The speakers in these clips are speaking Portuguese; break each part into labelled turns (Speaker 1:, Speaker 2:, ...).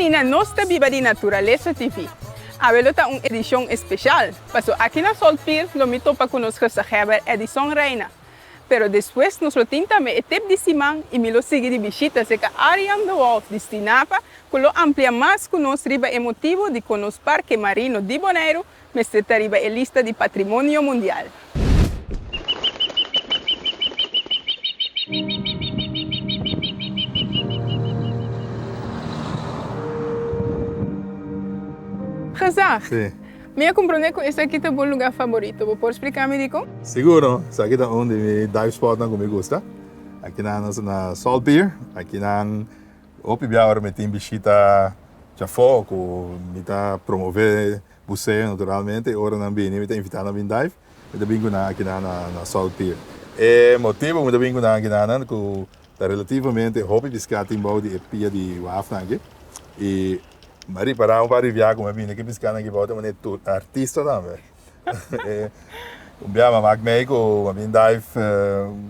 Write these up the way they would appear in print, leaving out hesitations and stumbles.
Speaker 1: na Nostra Viva di Naturaleza TV. Habelo ta uma edição especial. Paso aqui na Solpir, lo mito pa conosco sa Heber edição reina. Pero depois nos lo tinta me etep de Simão e me lo sigue de visita seca área do Wolf de Stinapa, que lo amplia mais conosco riba emotivo de conos Parque Marino de Bonaire, meseta riba a lista de Patrimônio Mundial. Gezag,
Speaker 2: Sí.
Speaker 1: me comprone que esse aqui é o bom lugar favorito. Você pode explicar me dico?
Speaker 2: Seguro, esse aqui é onde me dive spot que me gusta. Aqui na Salt Pier, aqui na Opibiaur me tem visita já foco, me tá promover buceo naturalmente, ora na bini me tá invitando a vir dive, me tá vindo aqui na Salt Pier. E motivo me tá vindo aqui na que tá relativamente hobby pescar em bau de pia de wafna aqui. E Mari para um par de viagens como vim aqui pescar aqui volta mas é artista também. Abbiamo Magmeco, abbiamo dive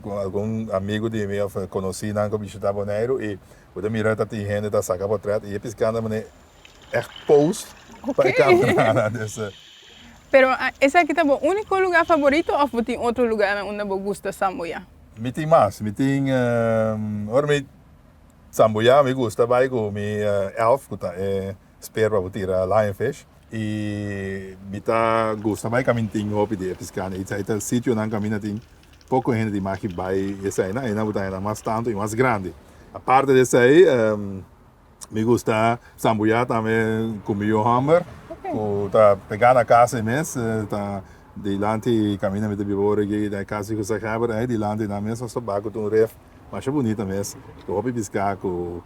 Speaker 2: con alcun amico di me, conosci anche visita Bonaire e quando mi rata di gente da saca potret e pescando me echt post para campeonato desse.
Speaker 1: Pero esse aqui é o único lugar favorito ou você tem outro lugar onde você gosta de Samboia?
Speaker 2: Mi tem mais, mi tem ora mi Samboia mi gusta vai com mi elf que tá espero para tirar lionfish. E bita gusta vai caminhar tem hobby de pescar e aí sítio não caminha tem pouco gente de mais que vai esse aí não botar ainda mais tanto e mais grande a parte desse aí me gusta Samboia também comer o hammer o tá pegar na casa mesmo tá de lante caminha met de bibore aqui da casa que você acaba aí de lante na mesa só bago um ref mas é bonita mesmo o hobby pescar com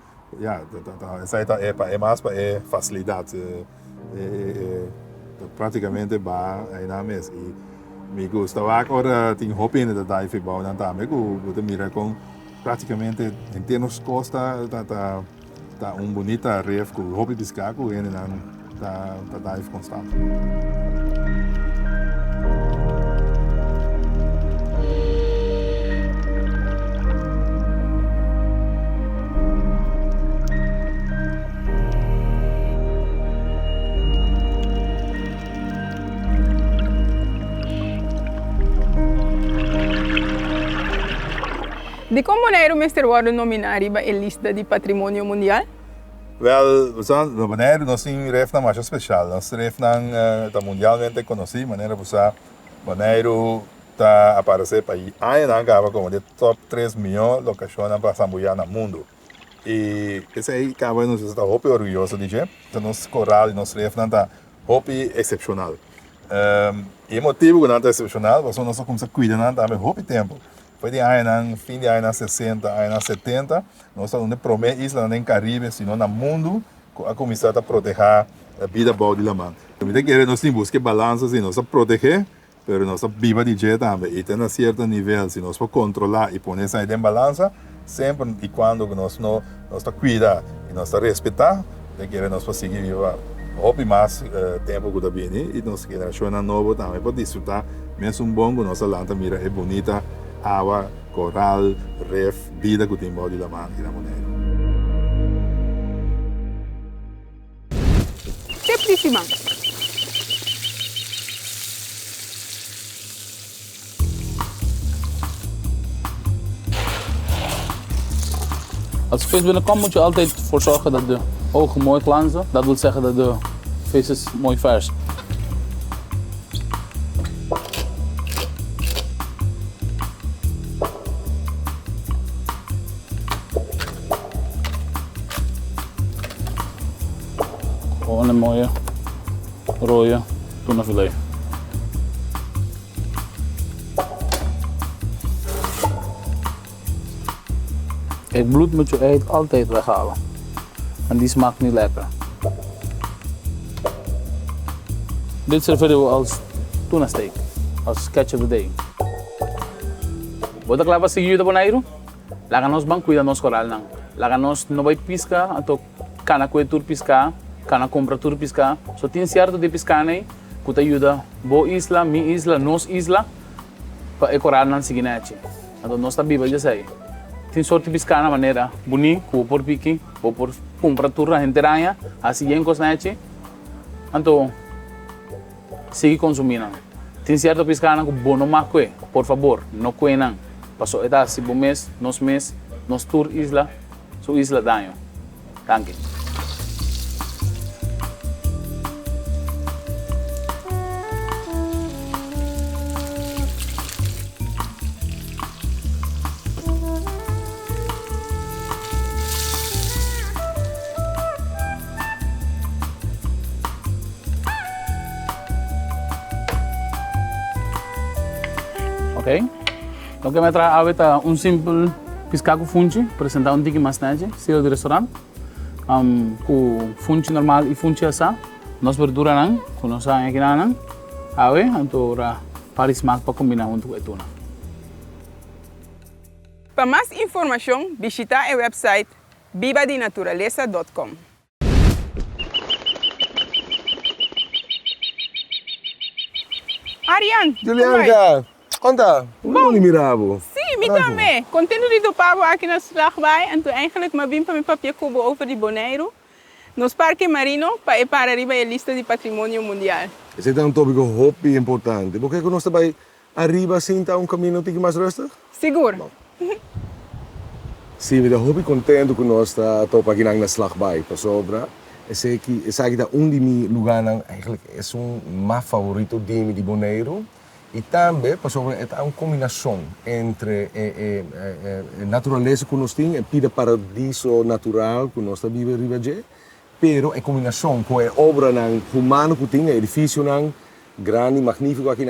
Speaker 2: essa aí é mais para facilidade praticamente ba aí na mesa e me gusta agora tem hobby ainda da dive bau não tá me gusta mira com praticamente em termos costa tá bonita ref com hobby pescar com ele não tá dive constante.
Speaker 1: De como Bonaire Mr. Warren nominar a lista de Patrimônio Mundial?
Speaker 2: Wel, no Bonaire nós temos ref na mais especial. Nós ref na tá mundialmente conhecido, maneira você Bonaire tá aparecer para aí. Aí não acaba como de top 3 milhões locações para Samboia no mundo. E esse aí acaba nós está muito orgulhoso de gente. Então nosso coral e nosso ref não tá muito excepcional. E o motivo que não tá excepcional, porque nós começamos a cuidar não tá muito tempo. Foi de ano, fim de ano 60, ano 70, nós estamos na primeira isla no Caribe, senão no mundo, a começar a proteger a vida boa de lá. Nós temos que buscar balança, se nós proteger, mas nós viva de jeito também. E tem um certo nível, se nós podemos controlar e pôr isso em balança, sempre e quando nós cuidar e nós respeitar, nós podemos seguir viver hobby mais tempo que também e nós queremos achar novo também para desfrutar, mesmo bom que nossa lanta mira é bonita. Água, coral, ref, vida que tem bode da mão aqui na Bonaire.
Speaker 1: Septíssima.
Speaker 3: Als vis binnenkomt moet je altijd voor zorgen dat de ogen mooi glanzen. Dat wil zeggen dat de vis is mooi vers. Gewoon een mooie rode tunafilet. Het bloed moet je eigenlijk altijd weghalen. En die smaakt niet lekker. Dit serveren we als tuna steak, als catch of the day. Bota clava seguido de Bonaire? Laganos bang cuida nos coral nang. Laganos no vai pisca, ato cana cuida tur pisca. Kana compra tur piscar, só tem certo de piscar né, que te ajuda boa isla, mi isla, nos isla, para ecorar na seguinte. Então nós tá viva já sei. tem sorte piscar na maneira bonita, com por pique, ou por comprar tudo a gente ranha, assim em cosnete. Então, sigue consumindo. Tem certo piscar com bom não por favor, não coenam. Passou é assim, bom mês, nos tour isla, sua isla danho. Thank you. Ok? Então, que me traz ahorita simple piscar com fungi, apresentar tiki bastante, estilo de restaurante. Com fungi normal e fungi asa, nós verdura nang, com nossa aqui nang, então para smaak para combinar junto com a tuna.
Speaker 1: Para mais informação, visita o website vivadinaturaleza.com. Ariane,
Speaker 4: Julianka, conta, hoe niet meer hebben?
Speaker 1: sim, me também. Contendo de Pablo aqui na Slagbij, então eigenlijk maar vim para meu papier cubo over de Bonaire, nos Parque Marino, para arriba a lista de patrimônio mundial.
Speaker 4: Esse é um tópico hobby importante. Por que nós também arriba sinta caminho tique mais rustig?
Speaker 1: Seguro.
Speaker 4: Sim, we zijn hobby contento que nós está top aqui na Slagbij, para sobra. Esse aqui, de mi lugar eigenlijk é meu favorito de Bonaire. E também, para sobra, é uma combinação entre a natureza que nós temos, o paradiso natural que nós vivemos aqui, pero a combinação com a obra humana que tem, o edifício grande e magnífico aqui,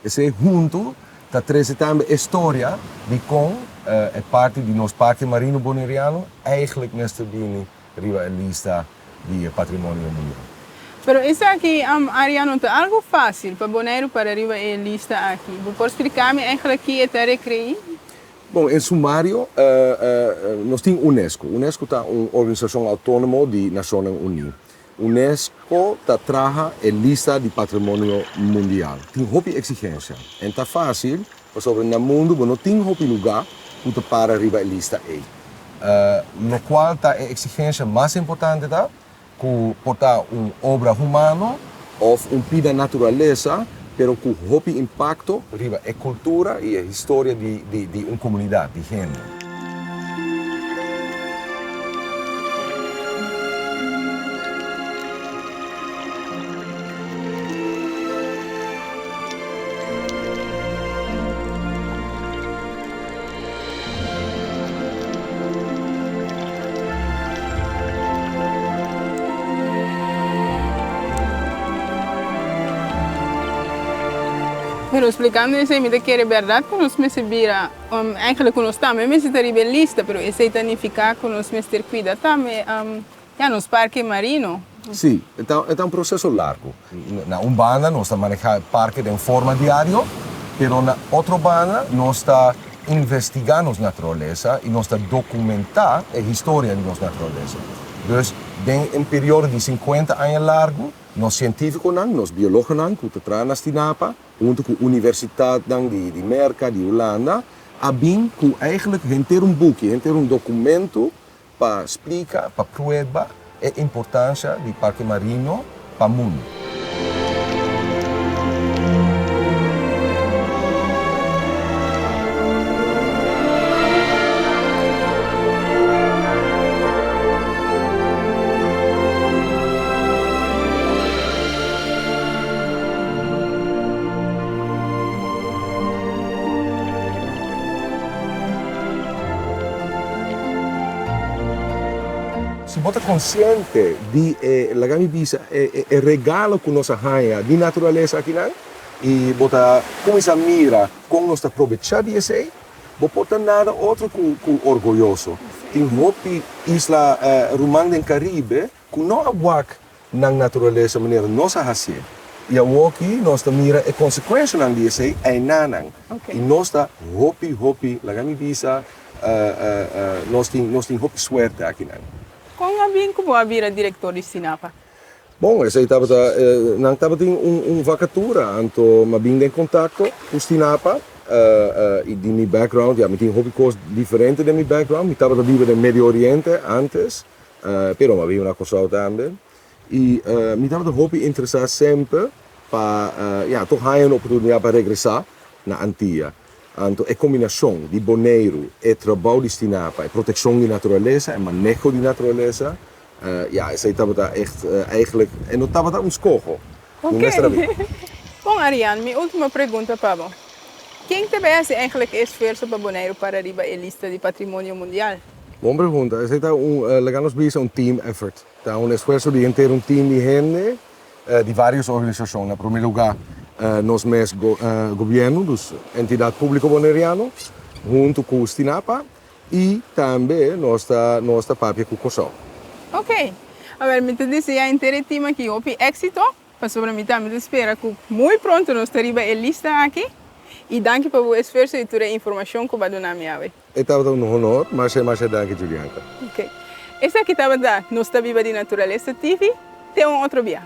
Speaker 4: esse junto, está trazendo também a história de como a parte de nosso parque marino bonaireano eigenlijk nesta bine riba a lista de patrimônio mundial.
Speaker 1: Pero isso aqui, Ariano, é algo fácil para Bonaire para arriba a lista aqui. Pode explicar-me eigenlijk que é ter recreio?
Speaker 4: Bom, em sumário, nós temos Unesco. Unesco é uma organização autônoma de Nações Unidas. Unesco traz a lista de patrimônio mundial. Tem muita exigência. E está fácil, porque no mundo não tem muito lugar para arriba a lista A. No qual está a exigência mais importante, que portar uma obra humana ou pida natureza, pero com muito impacto riba a cultura e a história de uma comunidade, de gente.
Speaker 1: Pero explicando isso, me que é verdade que nós me vira, eigenlijk nós também me se lista, pero isso significa que nós me ter cuidado também, nos parque marino.
Speaker 4: Sim, é um processo largo. Na Umbanda nós estamos manejando o parque de forma diária, pero na outra banda nós estamos investigando a natureza e nós estamos documentando a história da nossa natureza. Então, em um período de 50 anos largo, nós científicos, nós biólogos, que trabalham na Tinapa, junto com a Universidade de Merca, de Holanda, abin que eigenlijk ter boek, ter documento para explicar, para provar a importância do parque marino para o mundo. Se você é consciente de o regalo que nós temos de natureza aqui, e você começa a mirar como nós aproveitar disso, você pode nada outro que orgulhoso. Tem muitas islas românticas do Caribe que não há na natureza maneira nossa raça. E aqui nós miramos a consequência disso é nanang. E nós está hopi, nós temos sorte aqui.
Speaker 1: Como abin que vou vir a diretor de Sinapa?
Speaker 4: Bom, esse estava tem vacatura, então me vim em contato com o Sinapa y de mi background, ya, me tengo hobby cosas diferentes de mi background. Me estaba viviendo en Medio Oriente antes, pero me había una cosa también. Y me estaba de hobby interesar siempre para, ja, toch hay una oportunidad para regresar a Antilla. Então, a combinação de Bonaire e trabalho de Stinapa, e protecção de natureza, e manejo de natureza, ja, isso estava echt eigenlijk, en dat estava um escogo.
Speaker 1: Ok. Bom, Ariane, minha última pergunta, Pablo. Quem te vê eigenlijk esforço para Bonaire para arriba a lista de patrimônio mundial?
Speaker 4: Boa pergunta. Esse é legamos um team effort. Tá um esforço de ter team de gente de várias organizações. Em primeiro lugar, nós mesmos governo, dos entidade pública bonaireana, junto com o Stinapa e também nossa própria Cucosol.
Speaker 1: Ok. A ver, me te dizia interessa que houve êxito, mas sobre mim também espera que muito pronto nós teremos a lista aqui. E danke por o esforço e toda a informação que vai dar me ave.
Speaker 4: Estava um honor, mas danke, Julianka.
Speaker 1: Ok. Essa aqui estava da Nossa Viva de Natureza TV. Até um outro dia.